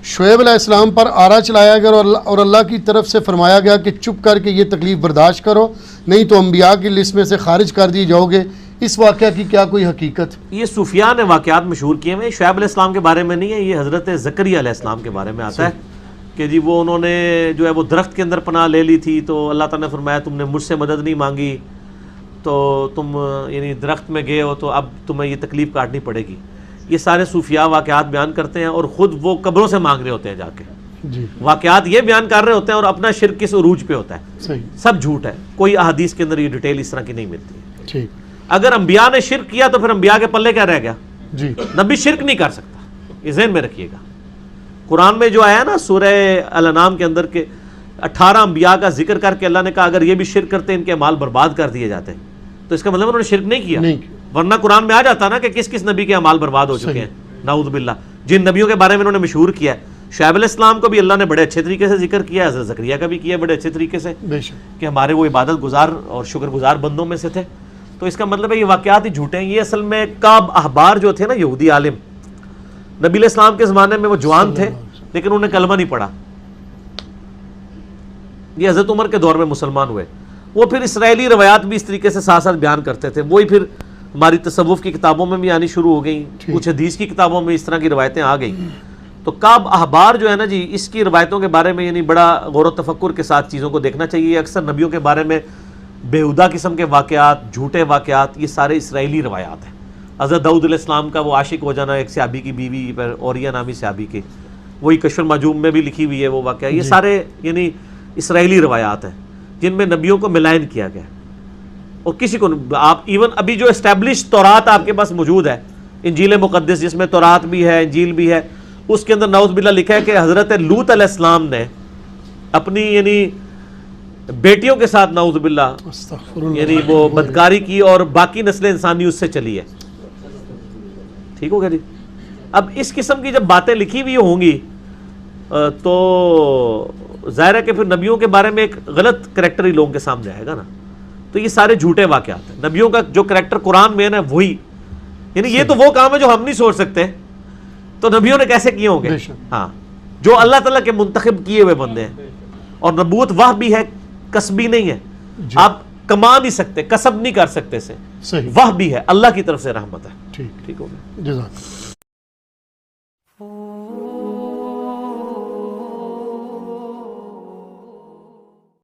شعیب علیہ السلام پر آرا چلایا گیا اور اللہ کی طرف سے فرمایا گیا کہ چپ کر کے یہ تکلیف برداشت کرو، نہیں تو انبیاء کی لسٹ میں سے خارج کر دیے جاؤ گے۔ اس واقعہ کی کیا کوئی حقیقت؟ یہ صوفیاء نے واقعات مشہور کیے ہیں، شعیب علیہ السلام کے بارے میں نہیں ہے، یہ حضرت زکریا علیہ السلام کے بارے میں آتا ہے کہ جی وہ انہوں نے جو ہے وہ درخت کے اندر پناہ لے لی تھی، تو اللہ تعالیٰ نے فرمایا تم نے مجھ سے مدد نہیں مانگی تو تم یعنی درخت میں گئے ہو تو اب تمہیں یہ تکلیف کاٹنی پڑے گی۔ یہ سارے صوفیاء واقعات بیان کرتے ہیں اور خود وہ قبروں سے مانگ رہے ہوتے ہیں جا کے، واقعات یہ بیان کر رہے ہوتے ہیں اور اپنا شرک کس عروج پہ ہوتا ہے، سب جھوٹ ہے، کوئی احادیث کے اندر یہ ڈیٹیل اس طرح کی نہیں ملتی ہے۔ اگر انبیاء نے شرک کیا تو پھر انبیاء کے پلے کیا رہ گیا؟ نبی شرک نہیں کر سکتا، یہ ذہن میں رکھیے گا۔ قرآن میں جو آیا نا سورہ الانعام کے اندر کے 18 انبیاء کا ذکر کر کے اللہ نے کہا اگر یہ بھی شرک کرتے ان کے اعمال برباد کر دیے جاتے، تو اس کا مطلب انہوں نے شرک نہیں کیا، ورنہ قرآن میں آ جاتا نا کہ کس کس نبی کے اعمال برباد ہو چکے ہیں، نعوذ باللہ۔ جن نبیوں کے بارے میں انہوں نے مشہور کیا ہے، شعیب علیہ السلام کو بھی اللہ نے بڑے اچھے طریقے سے ذکر کیا ہے، حضرت زکریا کا بھی کیا بڑے اچھے طریقے سے کہ ہمارے وہ عبادت گزار اور شکر گزار بندوں میں سے تھے۔ تو اس کا مطلب ہے یہ واقعات ہی جھوٹے ہیں۔ یہ اصل میں کعب احبار جو تھے نا یہودی عالم، نبی علیہ السلام کے زمانے میں وہ جوان تھے لیکن انہوں نے کلمہ نہیں پڑھا، یہ حضرت عمر کے دور میں مسلمان ہوئے۔ وہ پھر اسرائیلی روایات بھی اس طریقے سے ساتھ ساتھ بیان کرتے تھے، وہی پھر ہماری تصوف کی کتابوں میں بھی آنی شروع ہو گئیں، کچھ حدیث کی کتابوں میں اس طرح کی روایتیں آ گئیں۔ تو کعب احبار جو ہے نا جی، اس کی روایتوں کے بارے میں یعنی بڑا غور و تفکر کے ساتھ چیزوں کو دیکھنا چاہیے۔ اکثر نبیوں کے بارے میں بےہودہ قسم کے واقعات، جھوٹے واقعات، یہ سارے اسرائیلی روایات ہیں۔ حضرت داؤد علیہ السلام کا وہ عاشق ہو جانا ایک صحابی کی بیوی پر، اوریا نامی صحابی کے، وہی کشف المعجوم میں بھی لکھی ہوئی ہے وہ واقعہ۔ یہ سارے یعنی اسرائیلی روایات ہیں جن میں نبیوں کو ملائن کیا گیا، اور کسی کو آپ ایون ابھی جو اسٹیبلش تورات آپ کے پاس موجود ہے، انجیل مقدس جس میں تورات بھی ہے انجیل بھی ہے، اس کے اندر نعوذ باللہ لکھا ہے کہ حضرت لوط علیہ السلام نے اپنی یعنی بیٹیوں کے ساتھ نعوذ باللہ یعنی وہ بدکاری کی اور باقی نسل انسانی اس سے چلی ہے۔ ٹھیک ہو گیا جی؟ اب اس قسم کی جب باتیں لکھی ہوئی ہوں گی تو ظاہر ہے کہ پھر نبیوں کے بارے میں ایک غلط کریکٹر ہی لوگوں کے سامنے آئے گا نا۔ تو یہ سارے جھوٹے واقعات ہیں، نبیوں کا جو کریکٹر قرآن میں ہے نا وہی، یعنی یہ تو وہ کام ہے جو ہم نہیں سوچ سکتے، تو نبیوں نے کیسے کیے ہوں گے؟ ہاں، جو اللہ تعالیٰ کے منتخب کیے ہوئے بندے ہیں، اور نبوت وہ بھی ہے، کسبی نہیں ہے، آپ کما نہیں سکتے، کسب نہیں کر سکتے سے، وہ بھی ہے اللہ کی طرف سے رحمت ہے۔ ٹھیک ہو گیا، جزاک